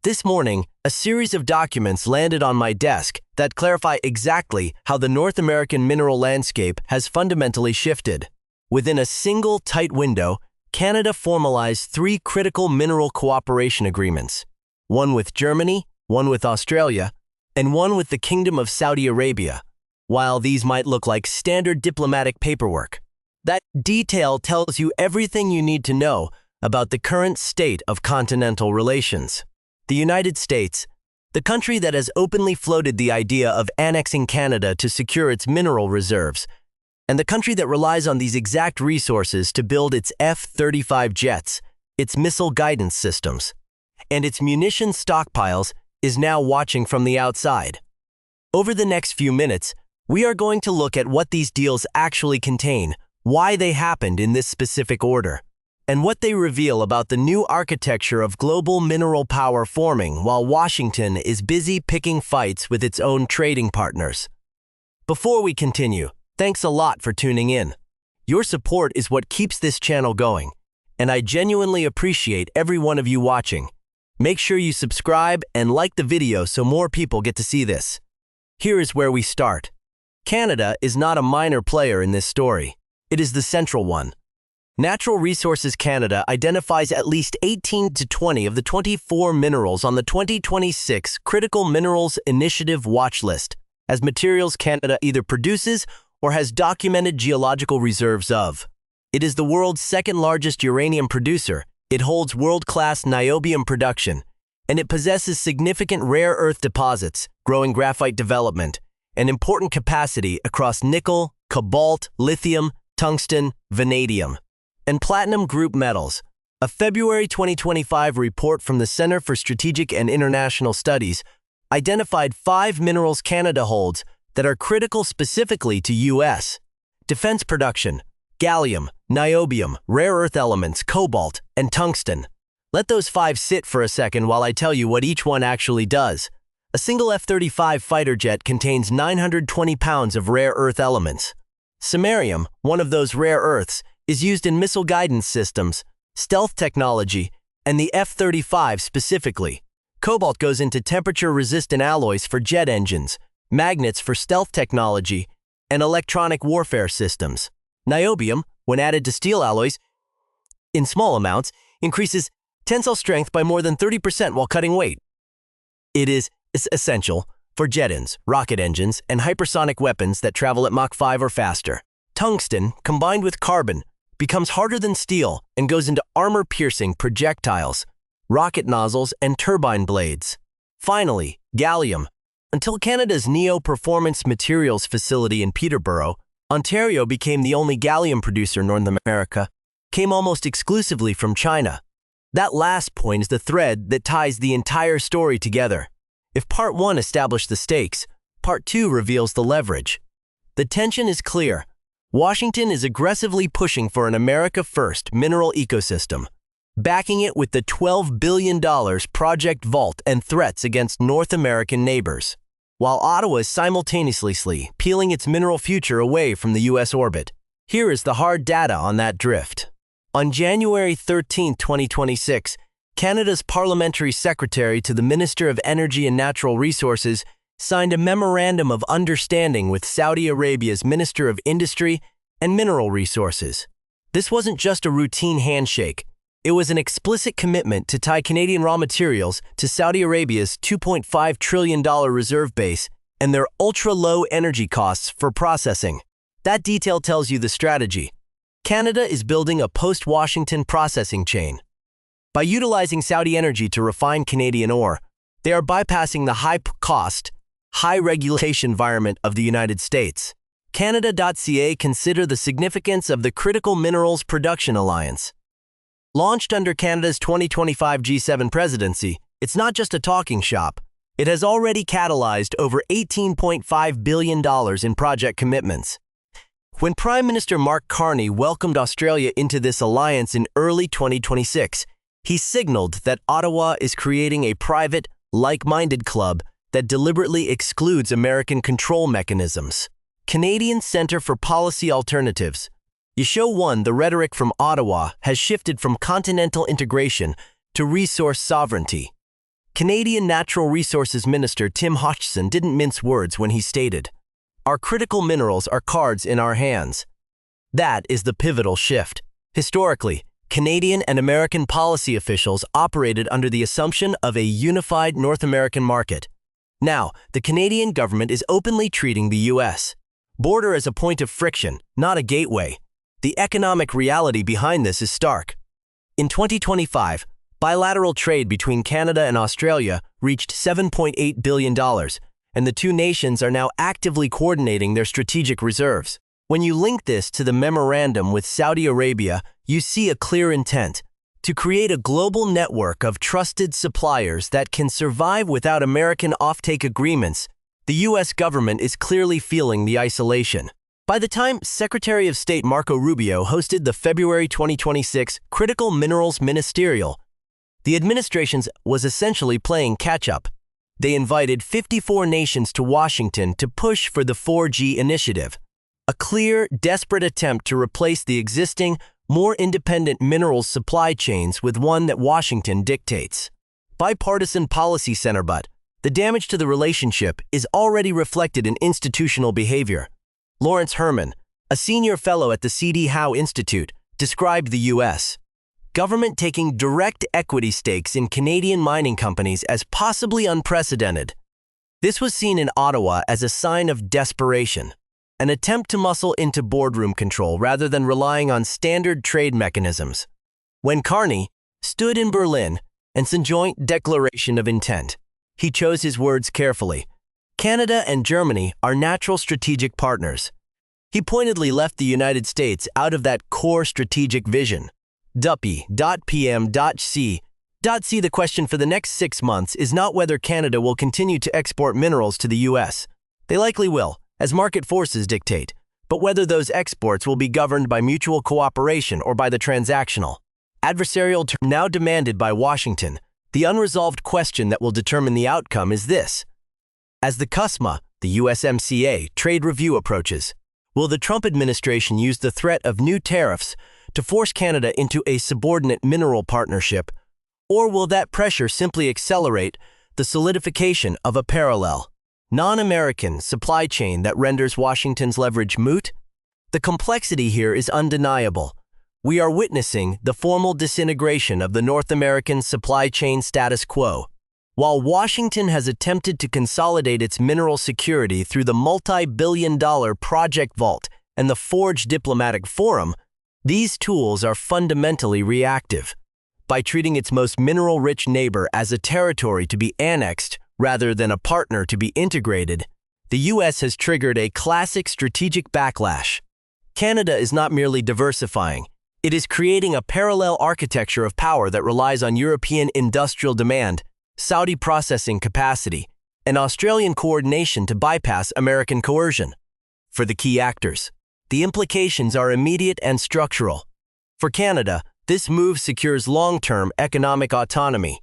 This morning, a series of documents landed on my desk that clarify exactly how the North American mineral landscape has fundamentally shifted. Within a single tight window, Canada formalized 3 critical mineral cooperation agreements, one with Germany, one with Australia, and one with the Kingdom of Saudi Arabia. While these might look like standard diplomatic paperwork, that detail tells you everything you need to know about the current state of continental relations. The United States, the country that has openly floated the idea of annexing Canada to secure its mineral reserves, and the country that relies on these exact resources to build its F-35 jets, its missile guidance systems, and its munitions stockpiles, is now watching from the outside. Over the next few minutes, we are going to look at what these deals actually contain, why they happened in this specific order, and what they reveal about the new architecture of global mineral power forming while Washington is busy picking fights with its own trading partners. Before we continue, thanks a lot for tuning in. Your support is what keeps this channel going, and I genuinely appreciate every one of you watching. Make sure you subscribe and like the video so more people get to see this. Here is where we start. Canada is not a minor player in this story. It is the central one. Natural Resources Canada identifies at least 18 to 20 of the 24 minerals on the 2026 Critical Minerals Initiative watch list as materials Canada either produces or has documented geological reserves of. It is the world's second-largest uranium producer, it holds world-class niobium production, and it possesses significant rare earth deposits, growing graphite development, and important capacity across nickel, cobalt, lithium, tungsten, vanadium, and platinum group metals. A February 2025 report from the Center for Strategic and International Studies identified 5 minerals Canada holds that are critical specifically to U.S. defense production: gallium, niobium, rare earth elements, cobalt, and tungsten. Let those 5 sit for a second while I tell you what each one actually does. A single F-35 fighter jet contains 920 pounds of rare earth elements. Samarium, one of those rare earths, is used in missile guidance systems, stealth technology, and the F-35 specifically. Cobalt goes into temperature-resistant alloys for jet engines, magnets for stealth technology, and electronic warfare systems. Niobium, when added to steel alloys, in small amounts, increases tensile strength by more than 30% while cutting weight. It is essential for jet engines, rocket engines, and hypersonic weapons that travel at Mach 5 or faster. Tungsten, combined with carbon, becomes harder than steel and goes into armor-piercing projectiles, rocket nozzles, and turbine blades. Finally, gallium. Until Canada's Neo Performance Materials facility in Peterborough, Ontario became the only gallium producer in North America, came almost exclusively from China. That last point is the thread that ties the entire story together. If Part 1 established the stakes, Part 2 reveals the leverage. The tension is clear. Washington is aggressively pushing for an America-first mineral ecosystem, backing it with the $12 billion Project Vault and threats against North American neighbors, while Ottawa is simultaneously peeling its mineral future away from the U.S. orbit. Here is the hard data on that drift. On January 13, 2026, Canada's Parliamentary Secretary to the Minister of Energy and Natural Resources signed a Memorandum of Understanding with Saudi Arabia's Minister of Industry and Mineral Resources. This wasn't just a routine handshake. It was an explicit commitment to tie Canadian raw materials to Saudi Arabia's $2.5 trillion reserve base and their ultra-low energy costs for processing. That detail tells you the strategy. Canada is building a post-Washington processing chain. By utilizing Saudi energy to refine Canadian ore, they are bypassing the high-cost, high-regulation environment of the United States. Canada.ca consider the significance of the Critical Minerals Production Alliance. Launched under Canada's 2025 G7 presidency, it's not just a talking shop. It has already catalyzed over $18.5 billion in project commitments. When Prime Minister Mark Carney welcomed Australia into this alliance in early 2026, he signaled that Ottawa is creating a private, like-minded club that deliberately excludes American control mechanisms. Canadian Centre for Policy Alternatives. Yesho 1, the rhetoric from Ottawa has shifted from continental integration to resource sovereignty. Canadian Natural Resources Minister Tim Hodgson didn't mince words when he stated, "Our critical minerals are cards in our hands." That is the pivotal shift. Historically, Canadian and American policy officials operated under the assumption of a unified North American market. Now, the Canadian government is openly treating the U.S. border as a point of friction, not a gateway. The economic reality behind this is stark. In 2025, bilateral trade between Canada and Australia reached $7.8 billion, and the two nations are now actively coordinating their strategic reserves. When you link this to the memorandum with Saudi Arabia, you see a clear intent to create a global network of trusted suppliers that can survive without American offtake agreements. The U.S. government is clearly feeling the isolation. By the time Secretary of State Marco Rubio hosted the February 2026 Critical Minerals Ministerial, the administration was essentially playing catch-up. They invited 54 nations to Washington to push for the 4G initiative, a clear, desperate attempt to replace the existing, more independent minerals supply chains with one that Washington dictates. Bipartisan policy center, but the damage to the relationship is already reflected in institutional behavior. Lawrence Herman, a senior fellow at the C.D. Howe Institute, described the U.S. government taking direct equity stakes in Canadian mining companies as possibly unprecedented. This was seen in Ottawa as a sign of desperation, an attempt to muscle into boardroom control rather than relying on standard trade mechanisms. When Carney stood in Berlin and signed a joint declaration of intent, he chose his words carefully. Canada and Germany are natural strategic partners. He pointedly left the United States out of that core strategic vision. .p.m.c. The question for the next 6 months is not whether Canada will continue to export minerals to the U.S. They likely will, as market forces dictate, but whether those exports will be governed by mutual cooperation or by the transactional, adversarial term now demanded by Washington. The unresolved question that will determine the outcome is this. As the CUSMA, the USMCA, trade review approaches, will the Trump administration use the threat of new tariffs to force Canada into a subordinate mineral partnership, or will that pressure simply accelerate the solidification of a parallel, non-American supply chain that renders Washington's leverage moot? The complexity here is undeniable. We are witnessing the formal disintegration of the North American supply chain status quo. While Washington has attempted to consolidate its mineral security through the multi-billion-dollar Project Vault and the Forge Diplomatic Forum, these tools are fundamentally reactive. By treating its most mineral-rich neighbor as a territory to be annexed rather than a partner to be integrated, the U.S. has triggered a classic strategic backlash. Canada is not merely diversifying. It is creating a parallel architecture of power that relies on European industrial demand, Saudi processing capacity, and Australian coordination to bypass American coercion. For the key actors, the implications are immediate and structural. For Canada, this move secures long-term economic autonomy,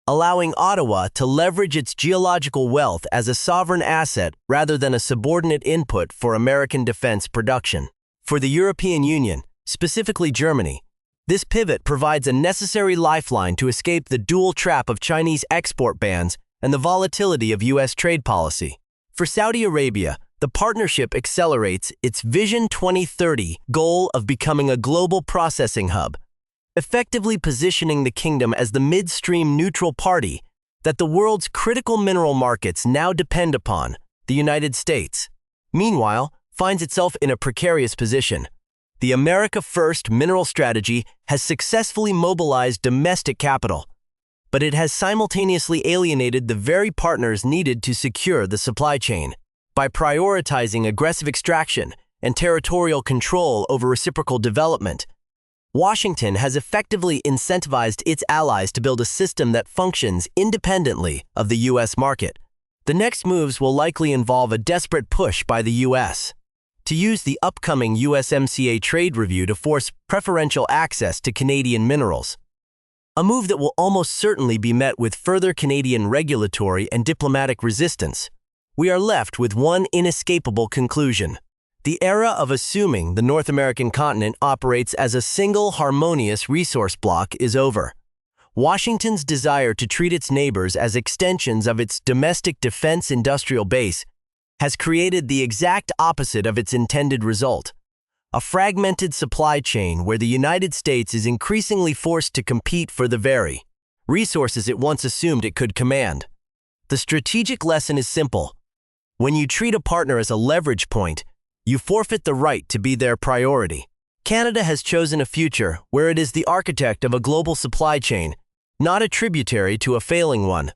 allowing Ottawa to leverage its geological wealth as a sovereign asset rather than a subordinate input for American defense production. For the European Union, specifically Germany, this pivot provides a necessary lifeline to escape the dual trap of Chinese export bans and the volatility of U.S. trade policy. For Saudi Arabia, the partnership accelerates its Vision 2030 goal of becoming a global processing hub, effectively positioning the kingdom as the midstream neutral party that the world's critical mineral markets now depend upon. The United States, meanwhile, finds itself in a precarious position. The America First mineral strategy has successfully mobilized domestic capital, but it has simultaneously alienated the very partners needed to secure the supply chain. By prioritizing aggressive extraction and territorial control over reciprocal development, Washington has effectively incentivized its allies to build a system that functions independently of the U.S. market. The next moves will likely involve a desperate push by the U.S. to use the upcoming USMCA trade review to force preferential access to Canadian minerals, a move that will almost certainly be met with further Canadian regulatory and diplomatic resistance. We are left with one inescapable conclusion. The era of assuming the North American continent operates as a single harmonious resource block is over. Washington's desire to treat its neighbors as extensions of its domestic defense industrial base has created the exact opposite of its intended result: a fragmented supply chain where the United States is increasingly forced to compete for the very resources it once assumed it could command. The strategic lesson is simple. When you treat a partner as a leverage point, you forfeit the right to be their priority. Canada has chosen a future where it is the architect of a global supply chain, not a tributary to a failing one.